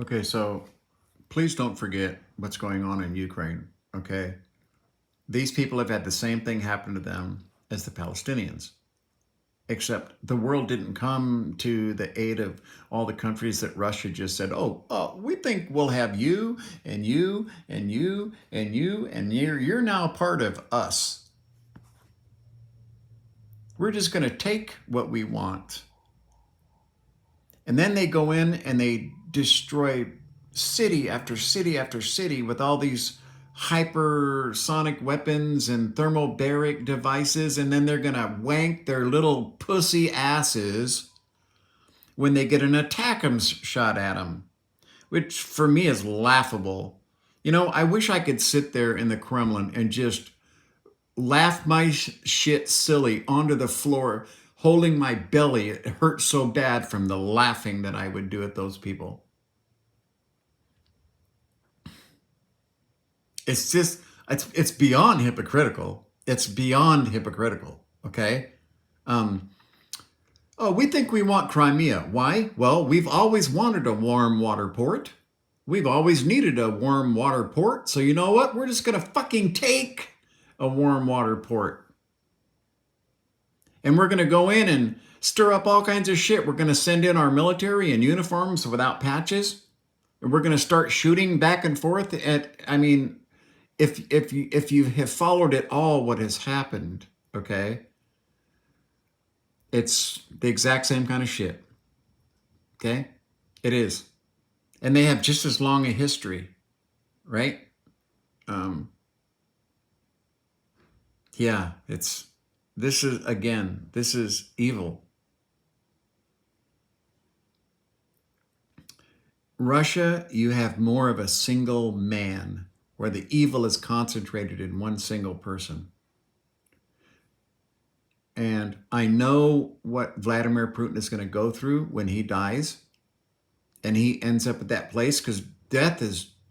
Okay, so please don't forget what's going on in Ukraine, okay? These people have had the same thing happen to them as the Palestinians, except the world didn't come to the aid of all the countries that Russia just said, oh, we think we'll have you and you and you and you, and you're now part of us. We're just going to take what we want. And then they go in and they destroy city after city after city with all these hypersonic weapons and thermobaric devices. And then they're going to wank their little pussy asses when they get an ATACMS shot at them, which for me is laughable. You know, I wish I could sit there in the Kremlin and just laugh my shit silly onto the floor, holding my belly. It hurt so bad from the laughing that I would do at those people. It's just, it's beyond hypocritical. It's beyond hypocritical, okay? Oh, we think we want Crimea. Why? Well, we've always wanted a warm water port. We've always needed a warm water port. So you know what? We're just going to fucking take a warm water port. And we're going to go in and stir up all kinds of shit. We're going to send in our military in uniforms without patches. And we're going to start shooting back and forth I mean, if you have followed it all, what has happened, okay, it's the exact same kind of shit. Okay? It is. And they have just as long a history, right? Yeah, this is evil. Russia, you have more of a single man where the evil is concentrated in one single person. And I know what Vladimir Putin is going to go through when he dies and he ends up at that place, because death.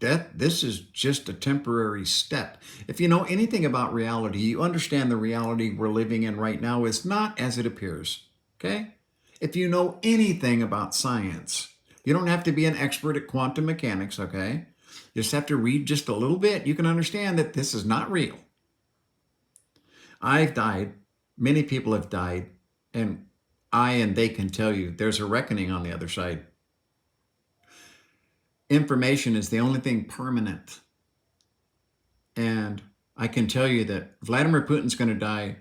This is just a temporary step. If you know anything about reality, you understand the reality we're living in right now is not as it appears. Okay? If you know anything about science, you don't have to be an expert at quantum mechanics, okay? You just have to read just a little bit. You can understand that this is not real. I've died. Many people have died. And they can tell you there's a reckoning on the other side. Information is the only thing permanent. And I can tell you that Vladimir Putin's going to die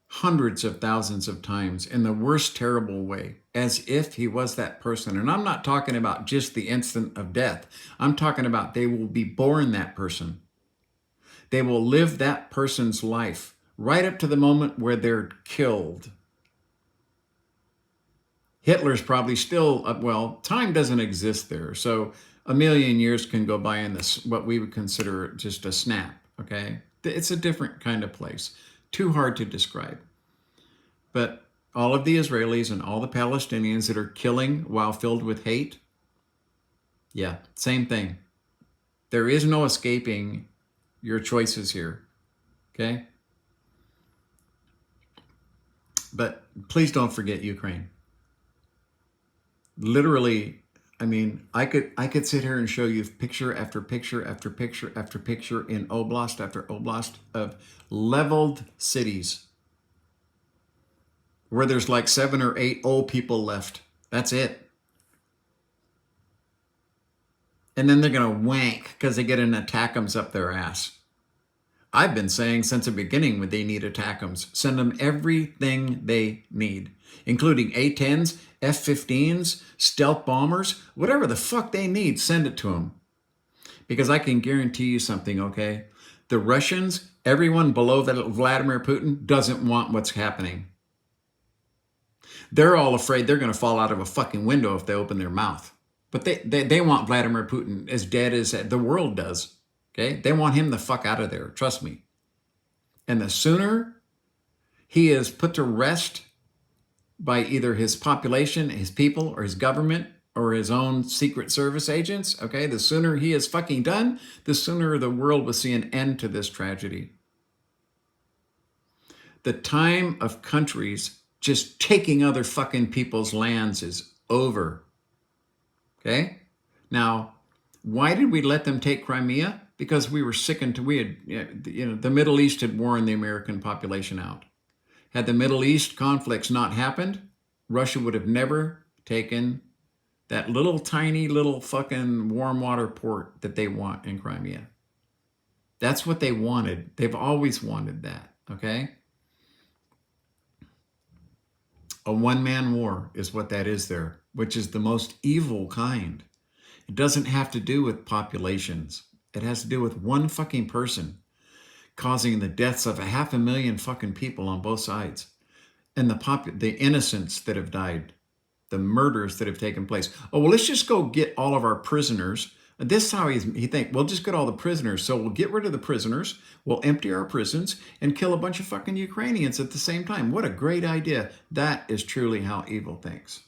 hundreds of thousands of times in the worst terrible way, as if he was that person. And I'm not talking about just the instant of death. I'm talking about they will be born that person. They will live that person's life right up to the moment where they're killed. Hitler's probably still, well, time doesn't exist there. So a million years can go by in this, what we would consider just a snap, okay? It's a different kind of place. Too hard to describe. But all of the Israelis and all the Palestinians that are killing while filled with hate, yeah, same thing. There is no escaping your choices here, okay? But please don't forget Ukraine. Literally, I mean, I could sit here and show you picture after picture after picture after picture in oblast after oblast of leveled cities where there's like 7 or 8 old people left. That's it. And then they're going to wank because they get an ATACMS up their ass. I've been saying since the beginning when they need ATACMS, send them everything they need, including A-10s, F-15s, stealth bombers, whatever the fuck they need, send it to them. Because I can guarantee you something, okay? The Russians, everyone below Vladimir Putin, doesn't want what's happening. They're all afraid they're going to fall out of a fucking window if they open their mouth. But they want Vladimir Putin as dead as the world does. Okay? They want him the fuck out of there. Trust me. And the sooner he is put to rest by either his population, his people, or his government, or his own Secret Service agents, okay, the sooner he is fucking done, the sooner the world will see an end to this tragedy. The time of countries just taking other fucking people's lands is over. Okay? Now, why did we let them take Crimea? Because we were sick and we had, the Middle East had worn the American population out. Had the Middle East conflicts not happened, Russia would have never taken that little tiny little fucking warm water port that they want in Crimea. That's what they wanted. They've always wanted that, okay? A one-man war is what that is there, which is the most evil kind. It doesn't have to do with populations. It has to do with one fucking person causing the deaths of 500,000 fucking people on both sides. And the innocents that have died, the murders that have taken place. Oh, well, let's just go get all of our prisoners. This is how he thinks, we'll just get all the prisoners. So we'll get rid of the prisoners, we'll empty our prisons, and kill a bunch of fucking Ukrainians at the same time. What a great idea. That is truly how evil thinks.